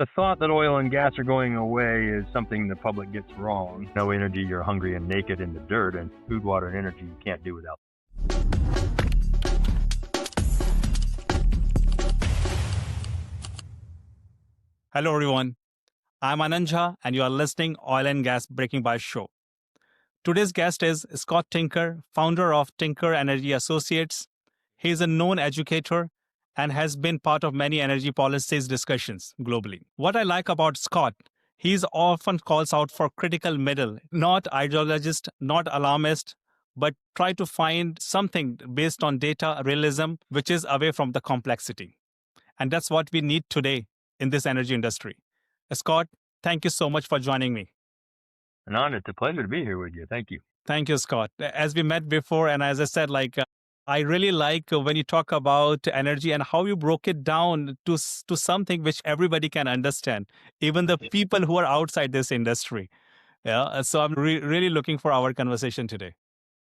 The thought that oil and gas are going away is something the public gets wrong. No energy, you're hungry and naked in the dirt, and food, water, and energy you can't do without. Hello, everyone. I'm Ananja, and you are listening Oil and Gas Breaking By Show. Today's guest is Scott Tinker, founder of Tinker Energy Associates. He is a known educator and has been part of many energy policies discussions globally. What I like about Scott, he's often calls out for critical middle, not ideologist, not alarmist, but try to find something based on data realism, which is away from the complexity. And that's what we need today in this energy industry. Scott, thank you so much for joining me. Anand, it's a pleasure to be here with you. Thank you. Thank you, Scott. As we met before, and as I said, I really like when you talk about energy and how you broke it down to something which everybody can understand, even the people who are outside this industry. Yeah. So I'm really looking for our conversation today.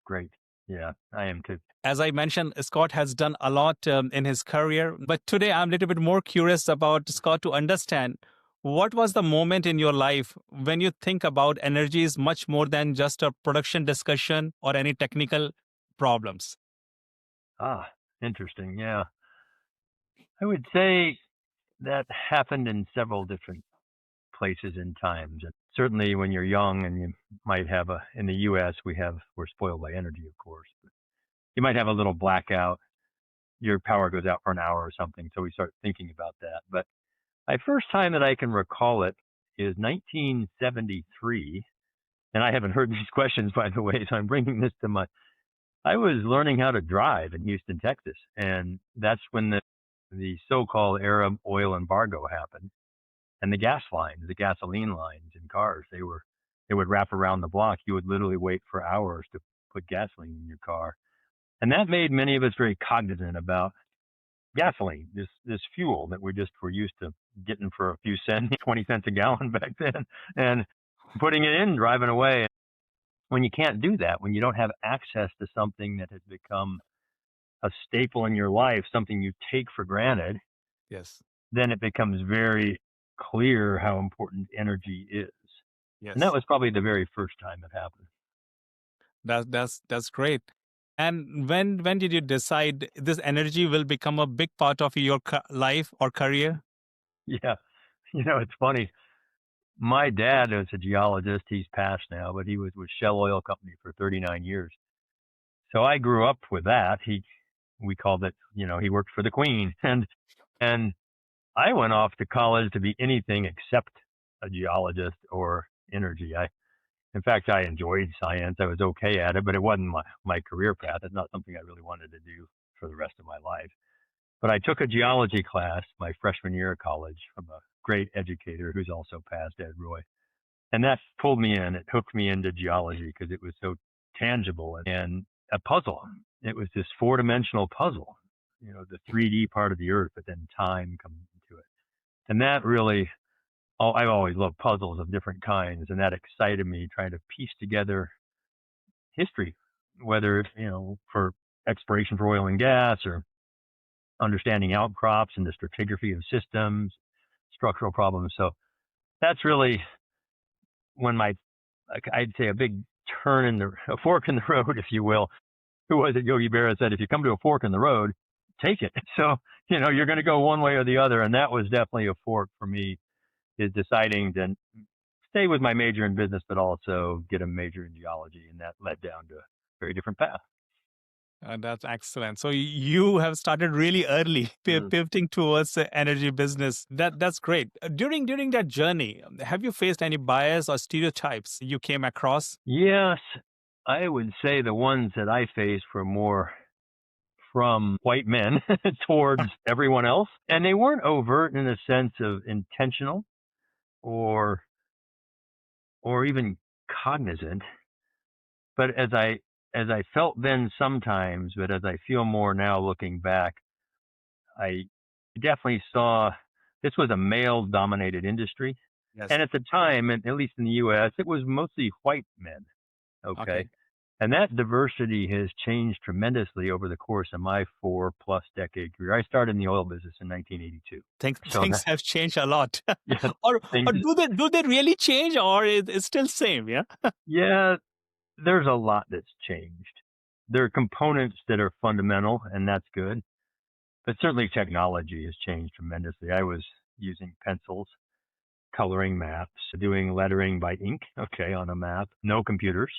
Great. Yeah, I am too. As I mentioned, Scott has done a lot in his career, but today I'm a little bit more curious about Scott to understand what was the moment in your life when you think about energy is much more than just a production discussion or any technical problems? Interesting. Yeah. I would say that happened in several different places and times. And certainly when you're young and you might have in the US, we're spoiled by energy, of course. But you might have a little blackout. Your power goes out for an hour or something. So we start thinking about that. But my first time that I can recall it is 1973. And I haven't heard these questions, by the way, so I'm bringing this to I was learning how to drive in Houston, Texas. And that's when the so-called Arab oil embargo happened. And the gas lines, the gasoline lines in cars, they would wrap around the block. You would literally wait for hours to put gasoline in your car. And that made many of us very cognizant about gasoline, this fuel that we're used to getting for a few cents, 20 cents a gallon back then, and putting it in, driving away. When you can't do that, when you don't have access to something that has become a staple in your life, something you take for granted, Yes. then it becomes very clear how important energy is. Yes. And that was probably the very first time it happened. That's great. And when did you decide this energy will become a big part of your life or career? Yeah. It's funny. My dad was a geologist. He's passed now, but he was with Shell Oil Company for 39 years. So I grew up with that. We called it, he worked for the Queen. And I went off to college to be anything except a geologist or energy. In fact, I enjoyed science. I was okay at it, but it wasn't my career path. It's not something I really wanted to do for the rest of my life. But I took a geology class my freshman year of college from a great educator who's also passed, Ed Roy. And that pulled me in. It hooked me into geology because it was so tangible and a puzzle. It was this four-dimensional puzzle, the 3D part of the earth, but then time comes into it. And that really, I've always loved puzzles of different kinds, and that excited me trying to piece together history, whether, for exploration for oil and gas or understanding outcrops and the stratigraphy of systems, structural problems. So that's really when I'd say a big a fork in the road, if you will. Who was it? Yogi Berra said, if you come to a fork in the road, take it. So, you're going to go one way or the other. And that was definitely a fork for me, is deciding to stay with my major in business, but also get a major in geology. And that led down to a very different path. That's excellent. So you have started really early, pivoting towards the energy business. That's great. During that journey, have you faced any bias or stereotypes you came across? Yes, I would say the ones that I faced were more from white men towards everyone else. And they weren't overt in the sense of intentional or even cognizant. But as I felt then sometimes, but as I feel more now looking back, I definitely saw this was a male-dominated industry. Yes. And at the time, at least in the U.S., it was mostly white men. Okay. And that diversity has changed tremendously over the course of my 4+ decade career. I started in the oil business in 1982. So Things that, have changed a lot. yeah, or things, or do they really change, or it's still same? Yeah. yeah, there's a lot that's changed. There are components that are fundamental, and that's good. But certainly technology has changed tremendously. I was using pencils, coloring maps, doing lettering by ink, okay, on a map, no computers.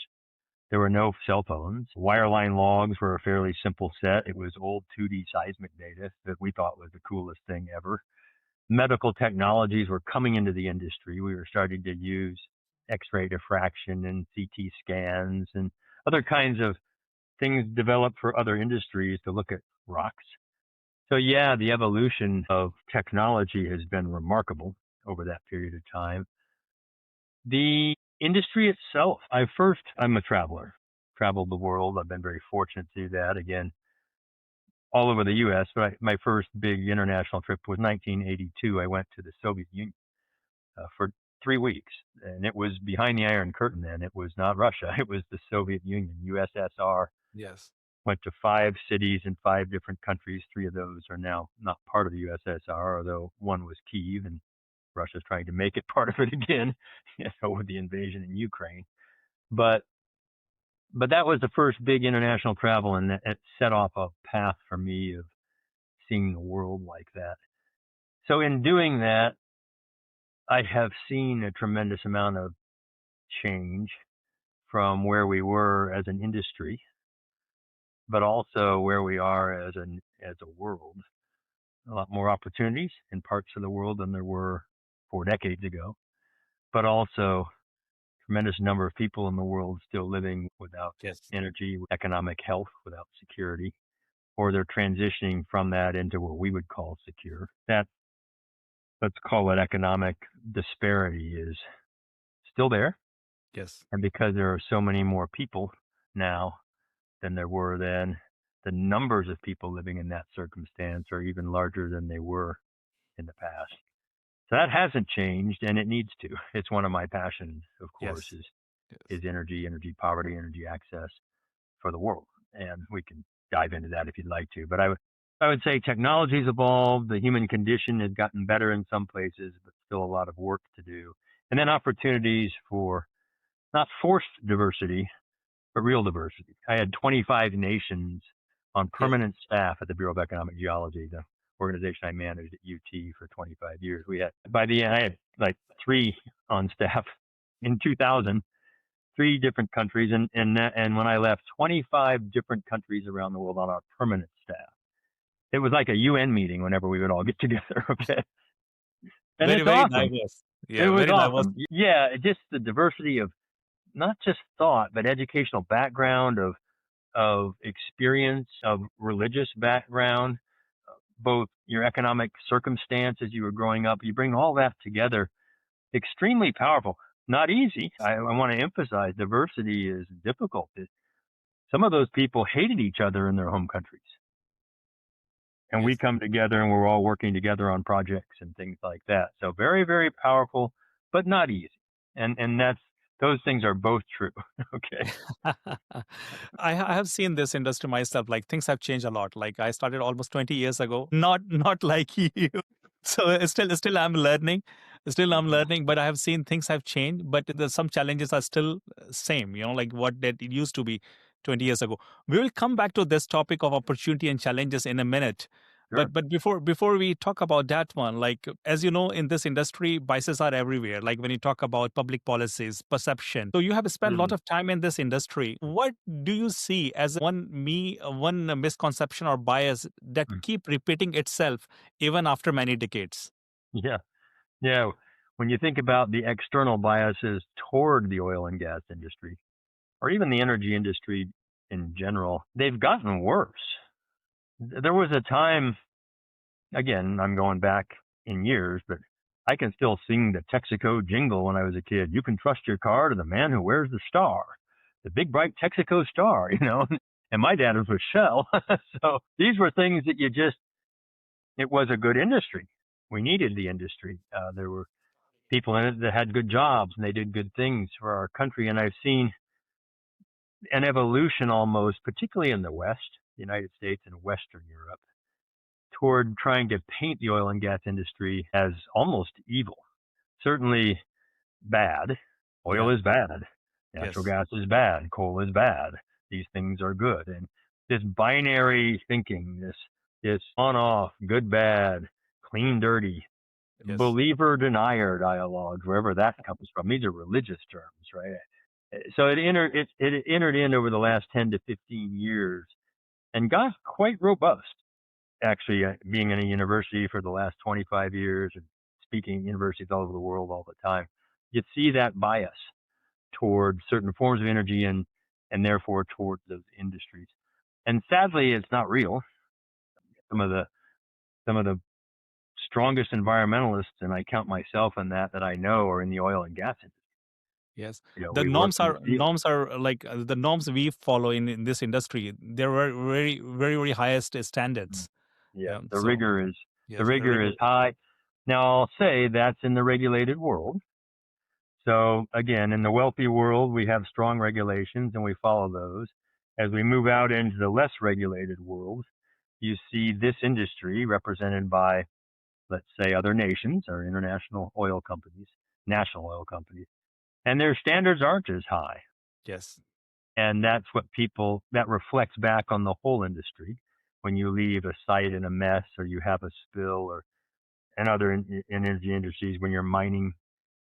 There were no cell phones. Wireline logs were a fairly simple set. It was old 2D seismic data that we thought was the coolest thing ever. Medical technologies were coming into the industry. We were starting to use X-ray diffraction and CT scans and other kinds of things developed for other industries to look at rocks. So yeah, the evolution of technology has been remarkable over that period of time. The industry itself, I'm a traveler, traveled the world. I've been very fortunate to do that. Again, all over the U.S., but my first big international trip was 1982. I went to the Soviet Union for 3 weeks, and it was behind the Iron Curtain then. It was not Russia. It was the Soviet Union, USSR. Yes. Went to 5 cities in 5 different countries. 3 of those are now not part of the USSR, although one was Kyiv, and Russia's trying to make it part of it again, with the invasion in Ukraine. But that was the first big international travel, and it set off a path for me of seeing the world like that. So in doing that, I have seen a tremendous amount of change from where we were as an industry, but also where we are as a world. A lot more opportunities in parts of the world than there were 4 decades ago, but also tremendous number of people in the world still living without Yes. energy, economic health, without security, or they're transitioning from that into what we would call secure. That, let's call it economic disparity, is still there. Yes. And because there are so many more people now than there were then, the numbers of people living in that circumstance are even larger than they were in the past. So that hasn't changed, and it needs to. It's one of my passions, of course, Yes. Yes. is energy poverty, energy access for the world. And we can dive into that if you'd like to. But I would say technology's evolved, the human condition has gotten better in some places, but still a lot of work to do. And then opportunities for not forced diversity, but real diversity. I had 25 nations on Yes. permanent staff at the Bureau of Economic Geology, the organization I managed at UT for 25 years. By the end, I had like 3 on staff in 2000, 3 different countries. And when I left, 25 different countries around the world on our permanent staff. It was like a UN meeting whenever we would all get together. Okay. And Very, it's very awesome. diverse. It Yeah, was very diverse. awesome. Yeah. Just the diversity of not just thought, but educational background, of experience, of religious background, both your economic circumstance as you were growing up. You bring all that together. Extremely powerful. Not easy. I want to emphasize diversity is difficult. Some of those people hated each other in their home countries. And we Yes. come together and we're all working together on projects and things like that. So very, very powerful, but not easy. And those things are both true. Okay. I have seen this industry myself. Like things have changed a lot. Like I started almost 20 years ago. Not like you. So still I'm learning. Still I'm learning, but I have seen things have changed. But there's some challenges are still same. Like what that it used to be 20 years ago. We will come back to this topic of opportunity and challenges in a minute. Sure. But before we talk about that one, like as you know, in this industry, biases are everywhere. Like when you talk about public policies, perception. So you have spent a lot Mm, of time in this industry. What do you see as one misconception or bias that mm. keep repeating itself even after many decades? Yeah. Yeah. When you think about the external biases toward the oil and gas industry, or even the energy industry in general, they've gotten worse. There was a time, again, I'm going back in years, but I can still sing the Texaco jingle when I was a kid. You can trust your car to the man who wears the star, the big bright Texaco star, And my dad was with Shell. So these were things that it was a good industry. We needed the industry. There were people in it that had good jobs and they did good things for our country. And I've seen an evolution almost, particularly in the West, the United States and Western Europe, toward trying to paint the oil and gas industry as almost evil. Certainly bad. Oil Yeah. is bad. Natural Yes. gas is bad. Coal is bad. These things are good. And this binary thinking, this on-off, good, bad, clean, dirty, Yes. believer denier dialogue, wherever that comes from. These are religious terms, right? So it entered in over the last 10 to 15 years and got quite robust. Actually, being in a university for the last 25 years and speaking at universities all over the world all the time, you see that bias toward certain forms of energy and therefore towards those industries. And sadly, it's not real. Some of the some of the strongest environmentalists, and I count myself in that I know, are in the oil and gas industry. Yes. You know, The we work norms in the are field. like the norms we follow in this industry. There were very, very, very highest standards. Yeah, the So rigor is yes, the rigor. high. Now I'll say that's in the regulated world. So again, in the wealthy world, we have strong regulations and we follow those. As we move out into the less regulated world, you see this industry represented by, let's say, other nations or international oil companies, national oil companies, and their standards aren't as high. Yes. And that's what that reflects back on the whole industry. When you leave a site in a mess or you have a spill or and other energy industries, when you're mining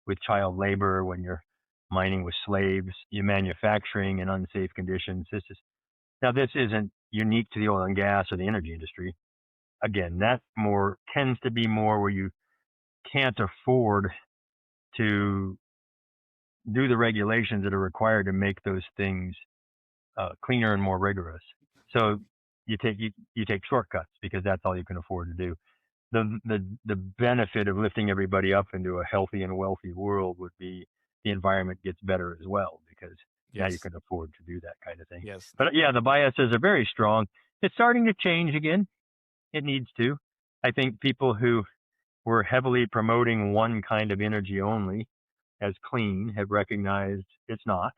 with child labor, when you're mining with slaves, you're manufacturing in unsafe conditions. This isn't unique to the oil and gas or the energy industry. Again, that more tends to be more where you can't afford to do the regulations that are required to make those things cleaner and more rigorous. So you take shortcuts because that's all you can afford to do. The benefit of lifting everybody up into a healthy and wealthy world would be the environment gets better as well because now you Yes. can afford to do that kind of thing. Yes. But yeah, the biases are very strong. It's starting to change again. It needs to. I think people who were heavily promoting one kind of energy only as clean have recognized it's not.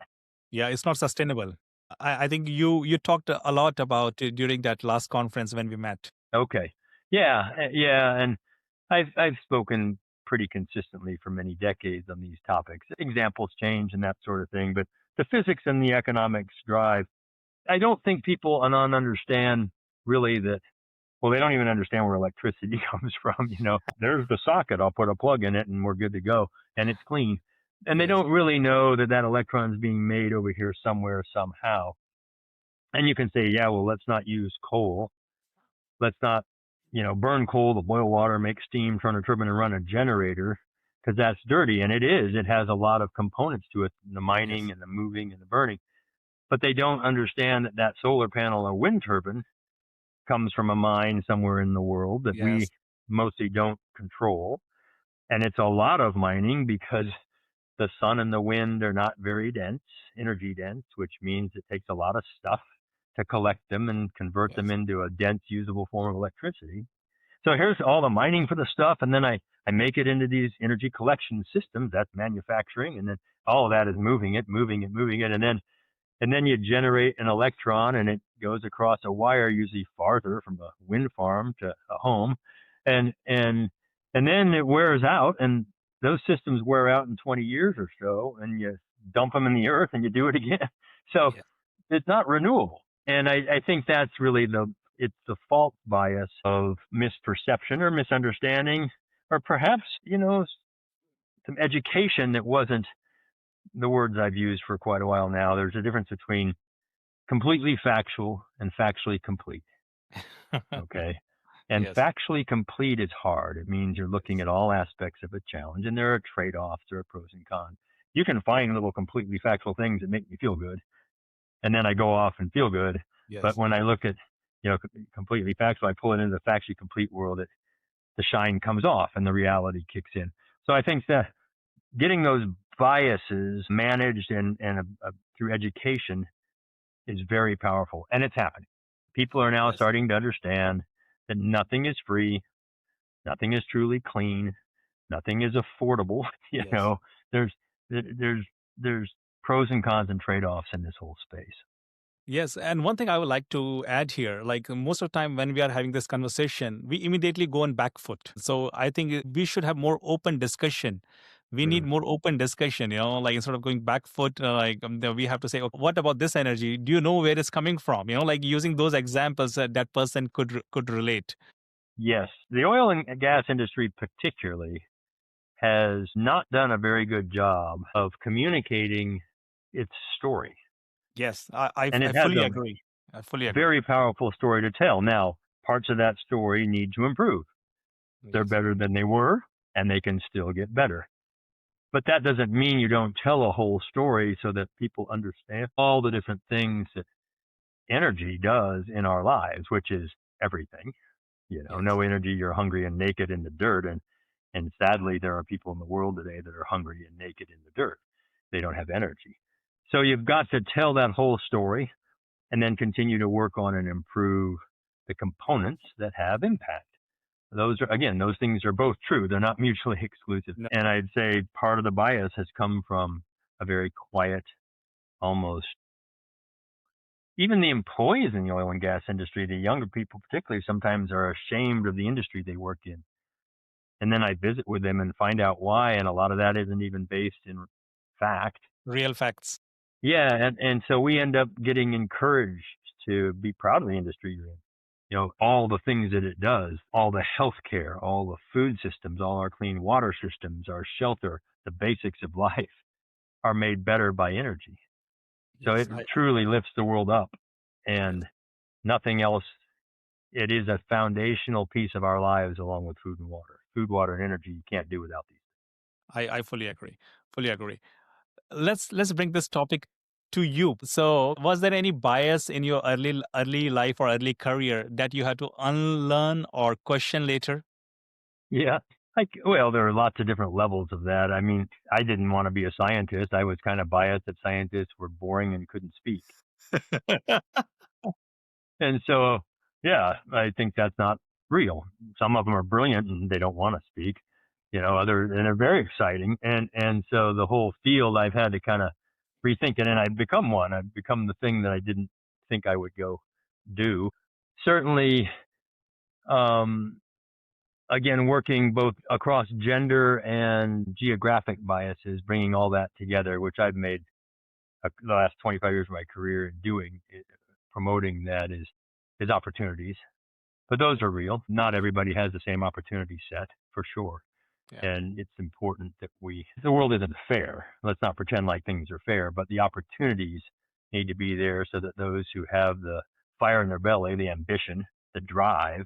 Yeah, it's not sustainable. I think you talked a lot about it during that last conference when we met. Okay. Yeah, yeah, and I've spoken pretty consistently for many decades on these topics. Examples change and that sort of thing, but the physics and the economics drive. I don't think people understand really that. Well, they don't even understand where electricity comes from. You know, there's the socket. I'll put a plug in it, and we're good to go, and it's clean. And they Yes. don't really know that electron is being made over here somewhere somehow. And you can say, yeah, well, let's not use coal. Let's not, burn coal to boil water, make steam, turn a turbine, and run a generator, because that's dirty. And it is. It has a lot of components to it, the mining Yes. and the moving and the burning. But they don't understand that solar panel or wind turbine comes from a mine somewhere in the world that we Yes. mostly don't control. And it's a lot of mining because the sun and the wind are not very dense, energy dense, which means it takes a lot of stuff to collect them and convert them Yes. into a dense, usable form of electricity. So here's all the mining for the stuff, and then I make it into these energy collection systems. That's manufacturing, and then all of that is moving it, and then you generate an electron, and it goes across a wire, usually farther from a wind farm to a home, and then it wears out, and those systems wear out in 20 years or so, and you dump them in the earth, and you do it again. So Yes. it's not renewable, and I think that's really it's the false bias of misperception or misunderstanding, or perhaps some education that wasn't the words I've used for quite a while now. There's a difference between completely factual and factually complete. Okay. And Yes. factually complete is hard. It means you're looking at all aspects of a challenge and there are trade offs, there are pros and cons. You can find little completely factual things that make me feel good. And then I go off and feel good. But Yes. when I look at, completely factual, I pull it into the factually complete world, the shine comes off and the reality kicks in. So I think that getting those biases managed and through education is very powerful, and it's happening. People are now Yes. starting to understand that nothing is free, nothing is truly clean, nothing is affordable. Yes. There's there's pros and cons and trade-offs in this whole space. Yes, and one thing I would like to add here, like most of the time when we are having this conversation, we immediately go on back foot. So I think we should have more open discussion. We need Mm. more open discussion, like instead of going back foot, we have to say, okay, what about this energy? Do you know where it's coming from? Like using those examples that that person could relate. Yes, the oil and gas industry particularly has not done a very good job of communicating its story. Yes, I And I it has fully a agree. I fully agree. very powerful story to tell. Now, parts of that story need to improve. They're Yes, better than they were, and they can still get better. But that doesn't mean you don't tell a whole story so that people understand all the different things that energy does in our lives, which is everything. yes, No energy, you're hungry and naked in the dirt. And sadly, there are people in the world today that are hungry and naked in the dirt. They don't have energy. So you've got to tell that whole story and then continue to work on and improve the components that have impact. Those things are both true. They're not mutually exclusive. no, And I'd say part of the bias has come from a very quiet, almost, even the employees in the oil and gas industry, the younger people particularly, sometimes are ashamed of the industry they work in. And then I visit with them and find out why. And a lot of that isn't even based in fact. real facts. Yeah. And so we end up getting encouraged to be proud of the industry you're in. All the things that it does, all the healthcare, all the food systems, all our clean water systems, our shelter, the basics of life are made better by energy. So Yes, it truly lifts the world up, yes. and nothing else. It is a foundational piece of our lives along with food and water. Food, water, and energy, you can't do without these. I fully agree. Fully agree. Let's bring this topic to you. So, was there any bias in your early life or early career that you had to unlearn or question later? Yeah. Well, there are lots of different levels of that. I mean, I didn't want to be a scientist. I was kind of biased that scientists were boring and couldn't speak. And so, yeah, I think that's not real. Some of them are brilliant and they don't want to speak, and they're very exciting. And so the whole field, I've had to kind of rethink it, and I've become one. I've become the thing that I didn't think I would go do. Certainly, um, again, working both across gender and geographic biases, bringing all that together, which I've made the last 25 years of my career doing, promoting that is opportunities. But those are real. Not everybody has the same opportunity set, for sure. Yeah. And it's important that the world isn't fair. Let's not pretend like things are fair, but the opportunities need to be there so that those who have the fire in their belly, the ambition, the drive,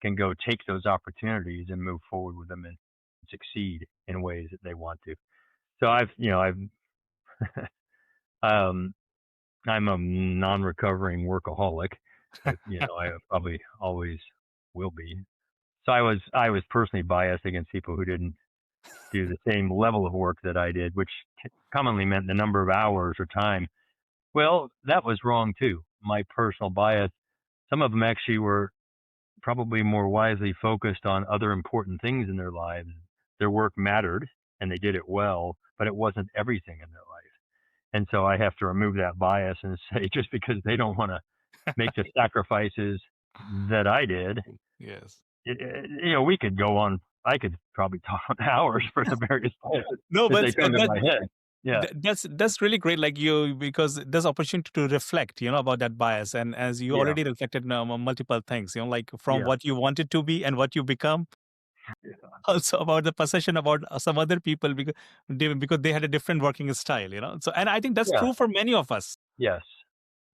can go take those opportunities and move forward with them and succeed in ways that they want to. So um, I'm a non-recovering workaholic. I probably always will be. So I was personally biased against people who didn't do the same level of work that I did, which commonly meant the number of hours or time. Well, that was wrong too. My personal bias. Some of them actually were probably more wisely focused on other important things in their lives. Their work mattered and they did it well, but it wasn't everything in their life. And so I have to remove that bias and say just because they don't want to make the sacrifices that I did, Yes. we could go on. I could probably talk on hours for the various biases No, that but they come to my head. Yeah, that's really great. Like you, because there's opportunity to reflect, about that bias, and as you yeah, already reflected multiple things, like from yeah, what you wanted to be and what you become, also about the possession, about some other people because they had a different working style. So, and I think that's yeah, true for many of us. yes,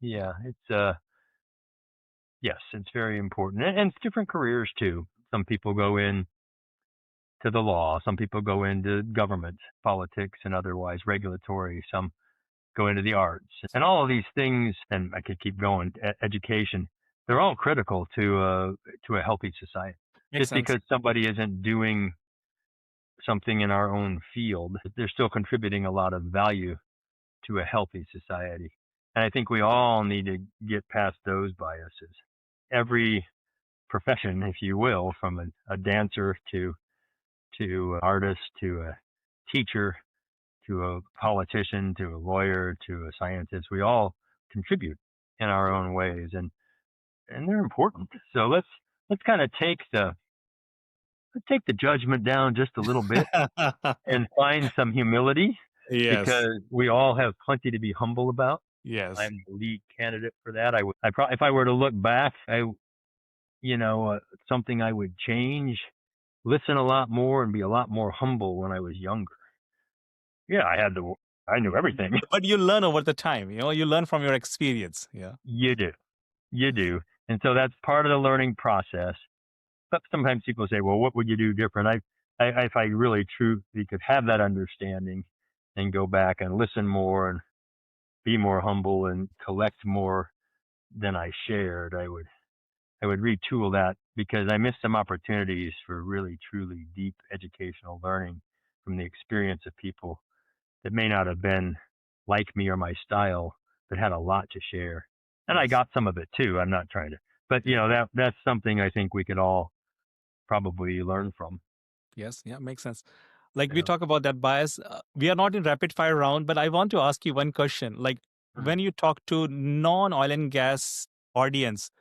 yeah. Yes, it's very important, and it's different careers too. Some people go in to the law. Some people go into government, politics, and otherwise regulatory. Some go into the arts, and all of these things. And I could keep going. Education. They're all critical to a healthy society. Makes Just sense. because somebody isn't doing something in our own field, they're still contributing a lot of value to a healthy society. And I think we all need to get past those biases. Every profession, if you will, from a dancer to an artist to a teacher to a politician, to a lawyer, to a scientist. We all contribute in our own ways, and they're important. So let's kind of take the judgment down just a little bit and find some humility, Yes. because we all have plenty to be humble about. Yes. I'm the lead candidate for that. If I were to look back, something I would change, listen a lot more and be a lot more humble when I was younger. Yeah, I knew everything. But you learn over the time, you learn from your experience. Yeah. You do. You do. And so that's part of the learning process. But sometimes people say, well, what would you do different? If I really truly could have that understanding and go back and listen more and be more humble and collect more than I shared, I would retool that, because I missed some opportunities for really truly deep educational learning from the experience of people that may not have been like me or my style, but had a lot to share. And I Yes. got some of it too. I'm not trying to, but that's something I think we could all probably learn from. Yes. Yeah. Makes sense. Like we Yeah. talk about that bias. We are not in rapid fire round, but I want to ask you one question. Like Mm. when you talk to non-oil and gas audience,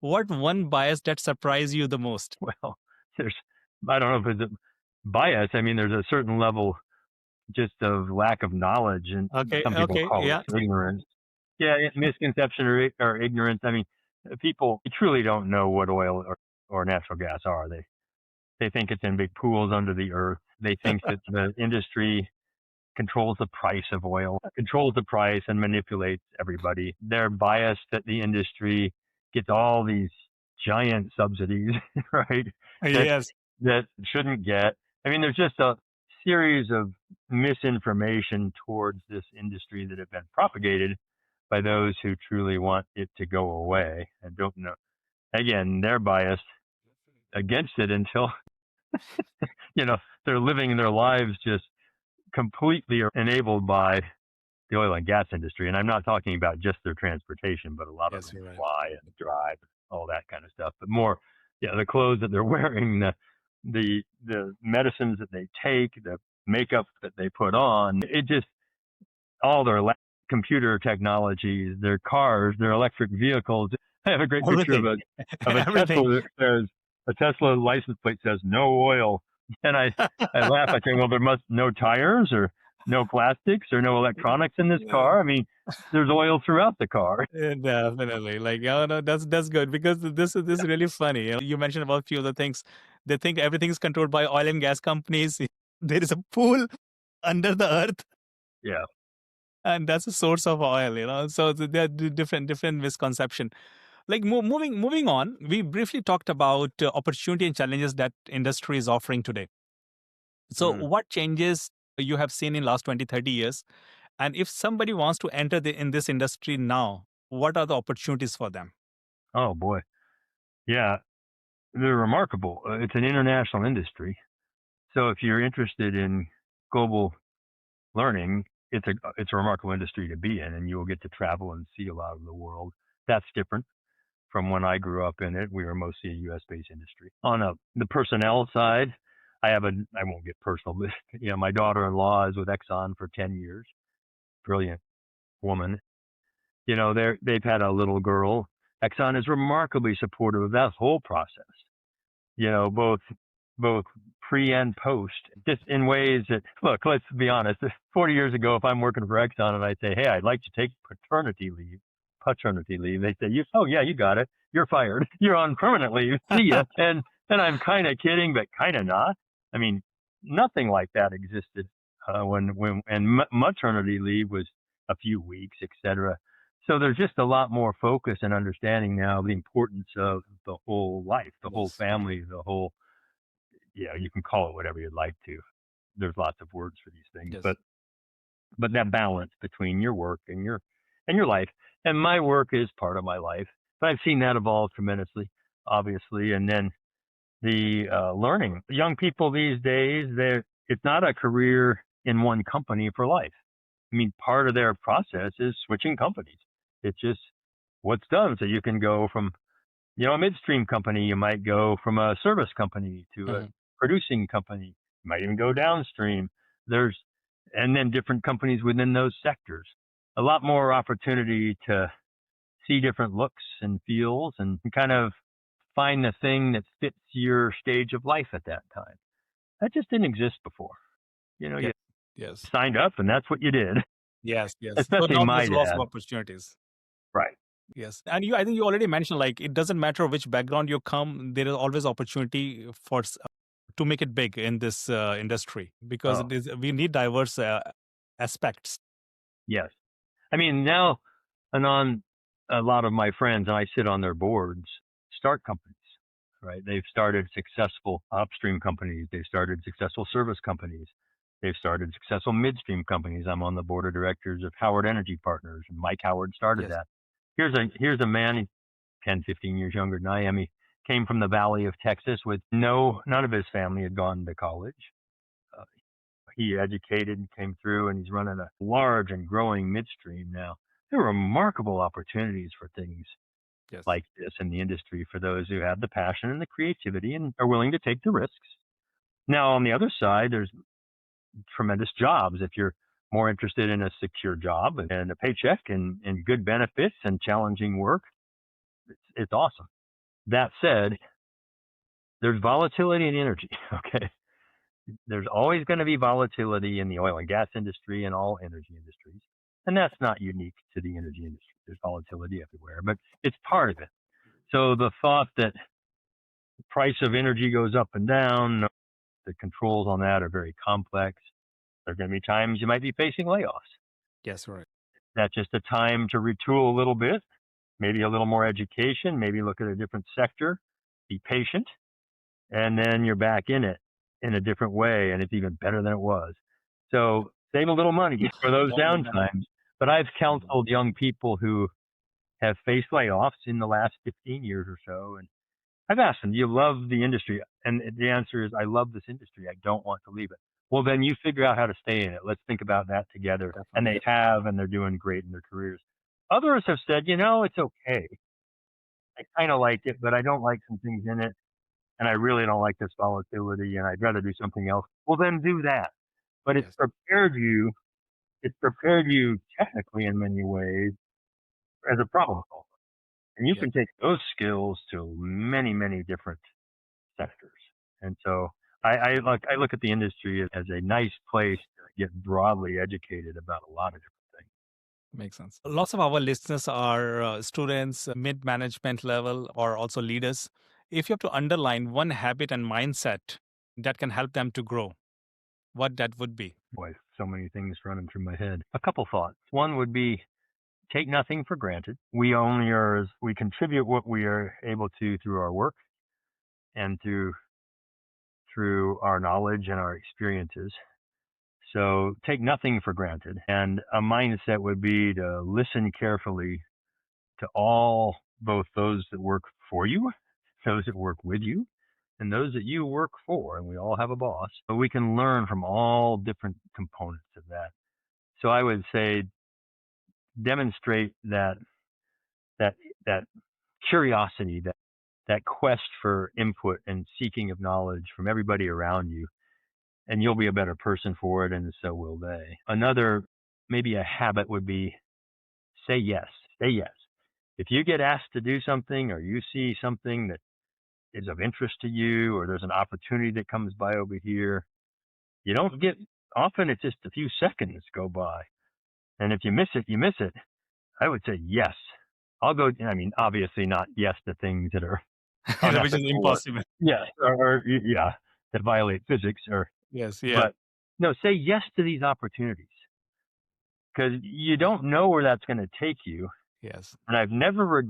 what one bias that surprised you the most? Well, there's, I don't know if it's a bias. I mean, there's a certain level just of lack of knowledge, and Okay. some people Okay. call it Yeah. ignorance. Yeah, misconception or ignorance. I mean, people truly don't know what oil or natural gas are. They think it's in big pools under the earth. They think that the industry controls the price of oil, controls the price and manipulates everybody. They're biased that the industry gets all these giant subsidies, right? That Yes. shouldn't get. I mean, there's just a series of misinformation towards this industry that have been propagated by those who truly want it to go away and don't know. Again, they're biased against it until they're living their lives just completely enabled by the oil and gas industry. And I'm not talking about just their transportation, but a lot of Yes, them you're right. fly and drive, all that kind of stuff. But more, the clothes that they're wearing, the medicines that they take, the makeup that they put on, it just all their computer technologies, their cars, their electric vehicles. I have a great picture of Everything. a Everything. Tesla that says, a Tesla license plate says no oil. And I laugh. I think, well, there must no tires or no plastics or no electronics in this Yeah. car. I mean, there's oil throughout the car. Definitely. Like, no, that's good because this is really funny. You mentioned about a few other things. They think everything is controlled by oil and gas companies. There is a pool under the earth, Yeah. and that's a source of oil. So there are different misconception. Like moving on, we briefly talked about opportunity and challenges that industry is offering today. So Mm. what changes you have seen in last 20, 30 years? And if somebody wants to enter in this industry now, what are the opportunities for them? Oh boy. Yeah. They're remarkable. It's an international industry. So if you're interested in global learning, it's a remarkable industry to be in, and you will get to travel and see a lot of the world. That's different from when I grew up in it. We were mostly a U.S. based industry. On the personnel side, I won't get personal, but my daughter-in-law is with Exxon for 10 years. Brilliant woman. They've had a little girl. Exxon is remarkably supportive of that whole process. Both pre and post, just in ways that, look, let's be honest, 40 years ago, if I'm working for Exxon and I say, hey, I'd like to take paternity leave, they say, oh yeah, you got it. You're fired. You're on permanent leave. See ya. And I'm kind of kidding, but kind of not. I mean, nothing like that existed and maternity leave was a few weeks, etc. So there's just a lot more focus and understanding now of the importance of the whole life, the whole Yes. family, the whole, you can call it whatever you'd like to. There's lots of words for these things, Yes. but that balance between your work and your life. And my work is part of my life, but I've seen that evolve tremendously, obviously. And then the learning, young people these days, it's not a career in one company for life. I mean, part of their process is switching companies. It's just what's done. So you can go from, a midstream company, you might go from a service company to a Mhm. producing company. You might even go downstream. There's and then different companies within those sectors. A lot more opportunity to see different looks and feels and kind of find the thing that fits your stage of life at that time. That just didn't exist before. You Yes. Yes. signed up and that's what you did, Yes. Yes. So especially now my there's lots of dad. opportunities. Right. Yes. And I think you already mentioned, like, it doesn't matter which background you come, there is always opportunity for to make it big in this industry, because Oh, we need diverse aspects. yes. I mean, now, and on a lot of my friends, and I sit on their boards, start companies, right? They've started successful upstream companies. They've started successful service companies. They've started successful midstream companies. I'm on the board of directors of Howard Energy Partners, and Mike Howard started Yes. that. Here's a man, 10, 15 years younger than I am. He came from the Valley of Texas with none of his family had gone to college. Uh, he educated and came through, and he's running a large and growing midstream now. There are remarkable opportunities for things Yes. like this in the industry for those who have the passion and the creativity and are willing to take the risks. Now, on the other side, there's tremendous jobs. If you're more interested in a secure job and a paycheck and good benefits and challenging work, it's awesome. That said, there's volatility in energy. Okay. There's always going to be volatility in the oil and gas industry and all energy industries. And that's not unique to the energy industry. There's volatility everywhere, but it's part of it. So the thought that the price of energy goes up and down, the controls on that are very complex. There are going to be times you might be facing layoffs. Yes. Right. That's just a time to retool a little bit, maybe a little more education, maybe look at a different sector, be patient, and then you're back in it in a different way, and it's even better than it was. So save a little money for those That, that, downtimes. But I've counseled young people who have faced layoffs in the last 15 years or so, and I've asked them, "Do you love the industry?" And the answer is, "I love this industry. I don't want to leave it." Well, then you figure out how to stay in it. Let's think about that together. And definitely. they have, and they're doing great in their careers. Others have said, it's okay. I kind of like it, but I don't like some things in it, and I really don't like this volatility, and I'd rather do something else. Well, then do that. But Yes. it's prepared you technically in many ways as a problem solver. And you Yes. can take those skills to many, many different sectors. And so I look at the industry as a nice place to get broadly educated about a lot of different things. Makes sense. Lots of our listeners are students, mid management level, or also leaders. If you have to underline one habit and mindset that can help them to grow, what that would be? Boy, so many things running through my head. A couple thoughts. One would be take nothing for granted. We contribute what we are able to through our work and through our knowledge and our experiences. So take nothing for granted. And a mindset would be to listen carefully to all, both those that work for you, those that work with you, and those that you work for. And we all have a boss. But we can learn from all different components of that. So I would say demonstrate that that curiosity, that quest for input and seeking of knowledge from everybody around you, and you'll be a better person for it, and so will they. Another, maybe a habit would be say yes. Say yes. If you get asked to do something or you see something that is of interest to you or there's an opportunity that comes by over here, you don't get, often it's just a few seconds go by. And if you miss it, you miss it. I would say yes. I'll go, I mean, obviously not yes to things that are Which is unethical or, impossible. yes, yeah, that violate physics Yes. Yeah. but no, say yes to these opportunities because you Yeah. don't know where that's going to take you. Yes. And I've never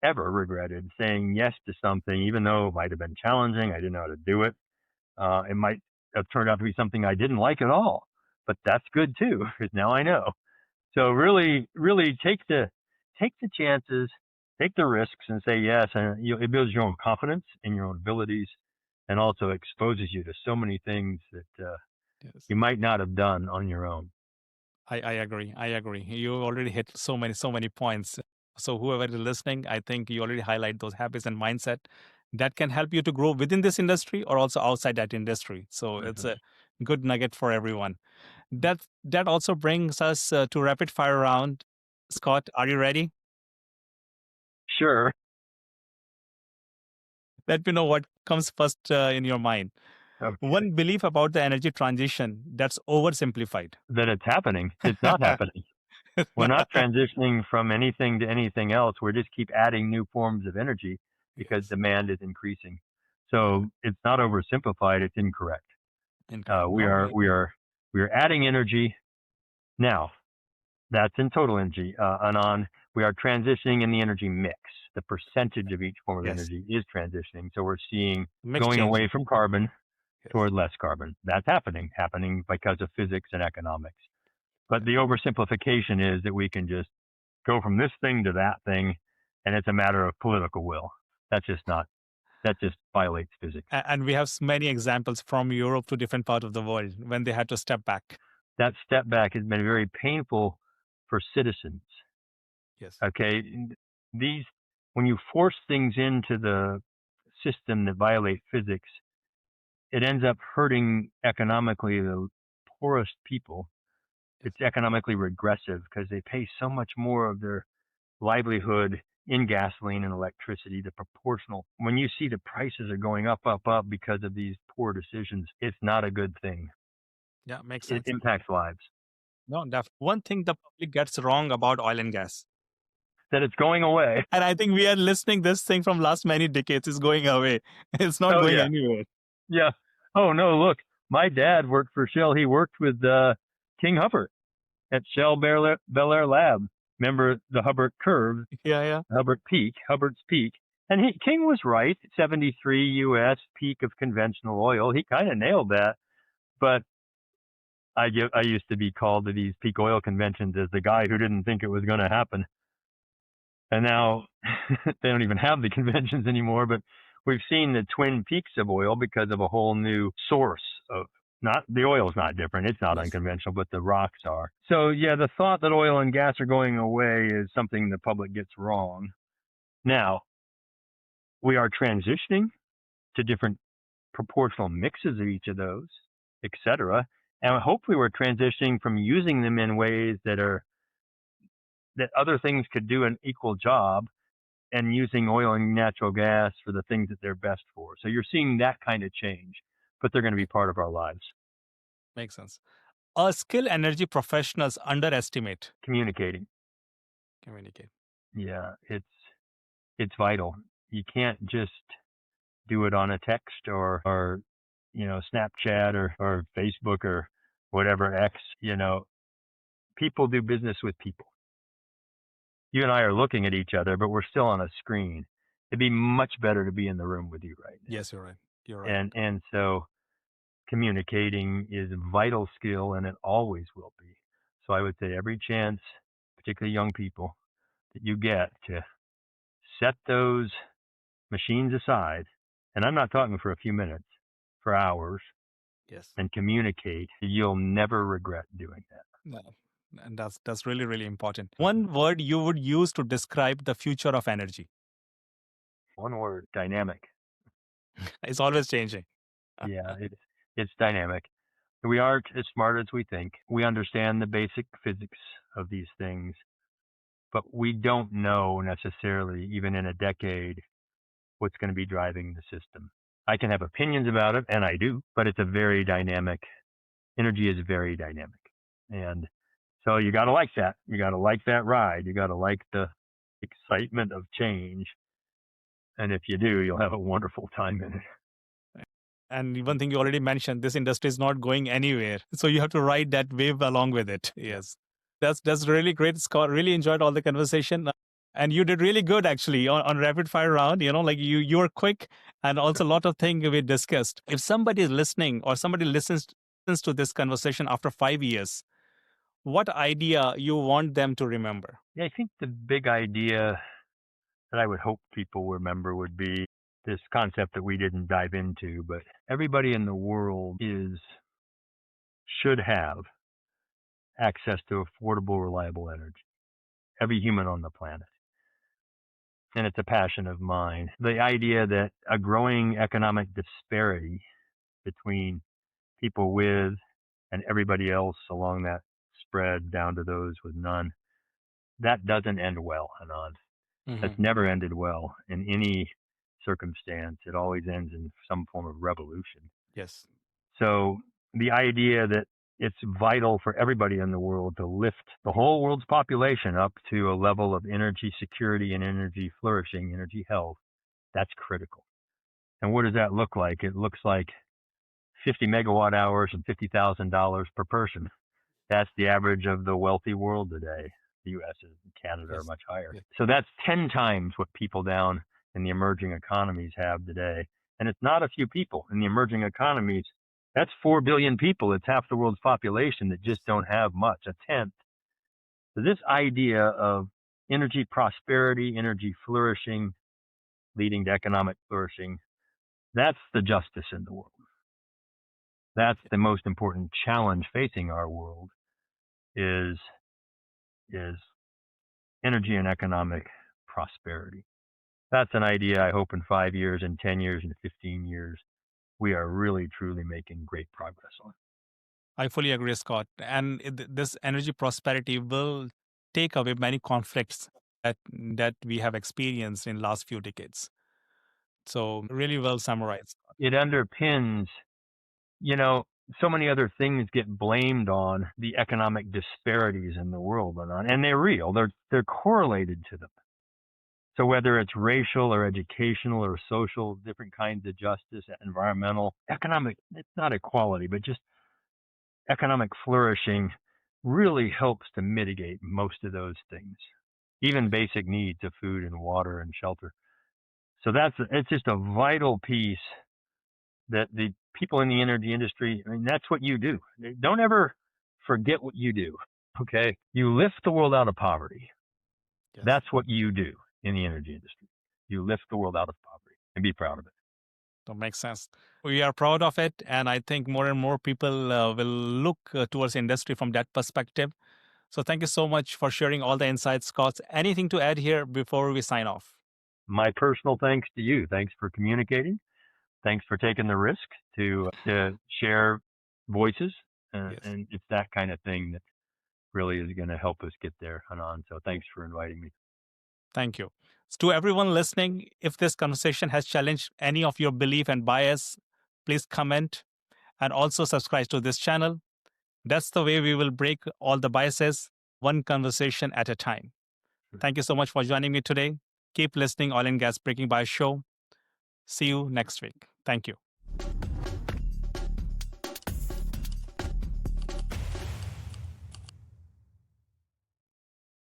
ever regretted saying yes to something, even though it might have been challenging. I didn't know how to do it. It might have turned out to be something I didn't like at all, but that's good too, because now I know. So really, really take the chances, take the risks, and say yes. And it builds your own confidence in your own abilities, and also exposes you to so many things that Yes. you might not have done on your own. I agree. I agree. You already hit so many points. So whoever is listening, I think you already highlight those habits and mindset that can help you to grow within this industry or also outside that industry. So it's Mhm. a good nugget for everyone. That also brings us to rapid fire round. Scott, are you ready? Sure. Let me know what comes first in your mind. Okay. One belief about the energy transition that's oversimplified. That it's happening. It's not happening. We're not transitioning from anything to anything else. We're just keep adding new forms of energy because Yes. demand is increasing. So it's not oversimplified. It's incorrect. Incorrect. We are adding energy now. That's in total energy. We are transitioning in the energy mix. The percentage of each form of Yes. energy is transitioning. So we're seeing Mix going change. away from carbon Yes. toward less carbon. That's happening because of physics and economics. But the oversimplification is that we can just go from this thing to that thing, and it's a matter of political will. That just violates physics. And we have many examples from Europe to different parts of the world when they had to step back. That step back has been very painful for citizens. Yes. Okay, when you force things into the system that violate physics, it ends up hurting economically the poorest people. It's economically regressive because they pay so much more of their livelihood in gasoline and electricity. The proportional, when you see the prices are going up because of these poor decisions, it's not a good thing. Yeah, makes sense. It impacts lives. No, one thing the public gets wrong about oil and gas. That it's going away. And I think we are listening this thing from last many decades is going away. It's not going anywhere. Yeah. Oh no, look, my dad worked for Shell. He worked with King Hubbard at Shell Bel Air Lab. Remember the Hubbard curve? Yeah. Hubbard's peak. And King was right. 73 U.S. peak of conventional oil. He kind of nailed that. But I used to be called to these peak oil conventions as the guy who didn't think it was going to happen. And now they don't even have the conventions anymore. But we've seen the twin peaks of oil because of a whole new source of not the oil's not different. It's not unconventional, but the rocks are. So yeah, the thought that oil and gas are going away is something the public gets wrong. Now, we are transitioning to different proportional mixes of each of those, etc. And hopefully we're transitioning from using them in ways that other things could do an equal job and using oil and natural gas for the things that they're best for. So you're seeing that kind of change, but they're going to be part of our lives. Makes sense. A skill energy professionals underestimate. Communicate. Yeah, it's vital. You can't just do it on a text or Snapchat or Facebook or whatever X. People do business with people. You and I are looking at each other, but we're still on a screen. It'd be much better to be in the room with you right now. Yes, you're right. And so communicating is a vital skill, and it always will be. So I would say every chance, particularly young people, that you get to set those machines aside, and I'm not talking for a few minutes, for hours, and communicate, you'll never regret doing that. No. And that's really, really important. One word you would use to describe the future of energy. One word: dynamic. It's always changing. Yeah, it's dynamic. We aren't as smart as we think. We understand the basic physics of these things, but we don't know necessarily, even in a decade, what's going to be driving the system. I can have opinions about it, and I do, but it's a very dynamic. Energy is very dynamic. And so you got to like that. You got to like that ride. You got to like the excitement of change. And if you do, you'll have a wonderful time in it. And one thing you already mentioned, this industry is not going anywhere. So you have to ride that wave along with it. Yes. That's really great, Scott. Really enjoyed all the conversation. And you did really good actually on rapid fire round. Like you were quick, and also a lot of things we discussed. If somebody is listening or somebody listens to this conversation after 5 years, what idea you want them to remember? Yeah, I think the big idea that I would hope people remember would be this concept that we didn't dive into, but everybody in the world should have access to affordable, reliable energy. Every human on the planet. And it's a passion of mine. The idea that a growing economic disparity between people with, and everybody else along that spread down to those with none. That doesn't end well, Anand. That's Hmm. never ended well in any circumstance. It always ends in some form of revolution. Yes. So the idea that it's vital for everybody in the world to lift the whole world's population up to a level of energy security and energy flourishing, energy health, that's critical. And what does that look like? It looks like 50 megawatt hours and $50,000 per person. That's the average of the wealthy world today. The US and Canada are Yes. much higher. Yes. So that's 10 times what people down in the emerging economies have today. And it's not a few people in the emerging economies. That's 4 billion people. It's half the world's population that just don't have much, a tenth. So this idea of energy prosperity, energy flourishing, leading to economic flourishing, that's the justice in the world. That's the most important challenge facing our world is energy and economic prosperity. That's an idea I hope in 5 years, in 10 years, in 15 years, we are really, truly making great progress on. I fully agree, Scott. And this energy prosperity will take away many conflicts that we have experienced in last few decades. So really well summarized. It underpins, you know, so many other things get blamed on the economic disparities in the world, and they're real. They're correlated to them. So whether it's racial or educational or social, different kinds of justice, environmental, economic, it's not equality, but just economic flourishing really helps to mitigate most of those things, even basic needs of food and water and shelter. So it's just a vital piece that the people in the energy industry, I mean, that's what you do. Don't ever forget what you do. Okay. You lift the world out of poverty. Yes. That's what you do in the energy industry. You lift the world out of poverty and be proud of it. That makes sense. We are proud of it. And I think more and more people will look towards industry from that perspective. So thank you so much for sharing all the insights, Scott. Anything to add here before we sign off? My personal thanks to you. Thanks for communicating. Thanks for taking the risk to share voices. Yes. And it's that kind of thing that really is going to help us get there, Hanan. So thanks for inviting me. Thank you. So to everyone listening, if this conversation has challenged any of your belief and bias, please comment and also subscribe to this channel. That's the way we will break all the biases, one conversation at a time. Thank you so much for joining me today. Keep listening Oil and Gas Breaking Bias show. See you next week. Thank you.